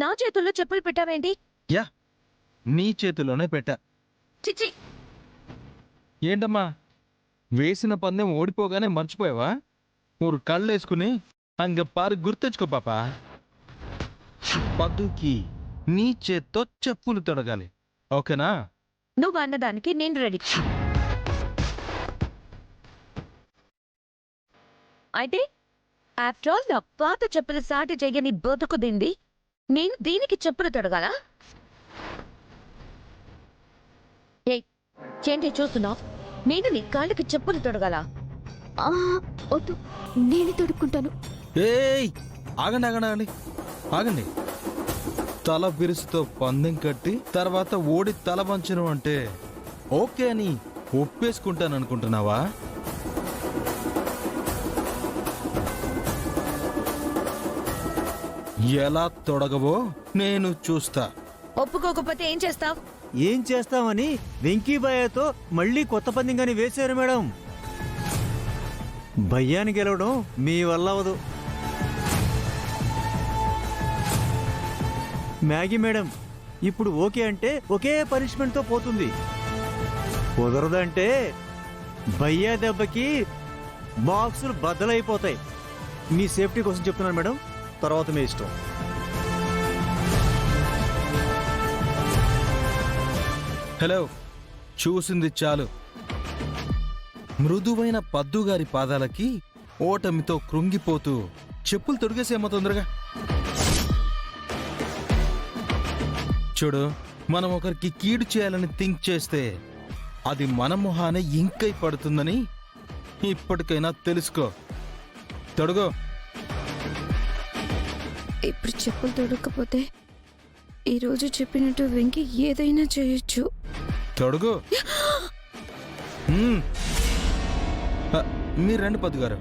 నా చేతుల్లో చెప్పులు పెట్టావేంటి? యా, నీ చేతిలోనే పెట్టా. చిచి, ఏంటమ్మా, వేసిన పందెం ఓడిపోగానే మర్చిపోయావా? ఊరు కళ్ళేసుకుని అంగ పారు గుర్తెచ్చుకో పాపా. పద్దుకి నీ చేత్తో చెప్పులు తొడగాలి, ఓకేనా? నువ్వు అన్నదానికి నేను రెడీ. అయితే ఆఫ్టర్ ఆల్ నా పాత చెప్పులు సాటి చెయ్యని బతుకుదింది, నేను దీనికి చెప్పులు తొడగాలా? ఏయ్, ఏంటి చూస్తున్నావు? నేను నీ కాళ్ళకి చెప్పులు తొడగాలా? వద్దు, నేనే తొడుక్కుంటాను. ఏయ్, ఆగండి ఆగండి ఆగండి ఆగండి. తల బిరుసుతో పందెం కట్టి తర్వాత ఓడి తల వంచను అంటే ఓకే అని ఒప్పేసుకుంటాననుకుంటున్నావా? ఎలా తొడగవో నేను చూస్తా. ఒప్పుకోకపోతే ఏం చేస్తావు? ఏం చేస్తామని వెంకీబాయతో మళ్ళీ కొత్త పందెంగాని వేశారు మేడం. భయ్యాన్ని గెలవడం మీ వల్ల అవదు. మ్యాగీ మేడం ఇప్పుడు ఓకే అంటే ఒకే పనిష్మెంట్తో పోతుంది. కుదరదంటే భయ్యా దెబ్బకి బాక్సులు బద్దలైపోతాయి. మీ సేఫ్టీ కోసం చెప్తున్నాను మేడం, తర్వాత మీ ఇష్టం. హలో, చూసింది చాలు. మృదువైన పద్దుగారి పాదాలకి ఓటమితో కృంగిపోతూ చెప్పులు తొడిగేసేమో తొందరగా. చూడు, మనం ఒకరికి కీడు చేయాలని థింక్ చేస్తే అది మన మొహానే ఇంకై పడుతుందని ఇప్పటికైనా తెలుసుకో. తొడుగో. ఇప్పుడు చెప్పులు తొడగకపోతే ఈరోజు చెప్పినట్టు వెంకి ఏదైనా చేయొచ్చు. తొడుగు. మీరు రండి పద్దుగారు.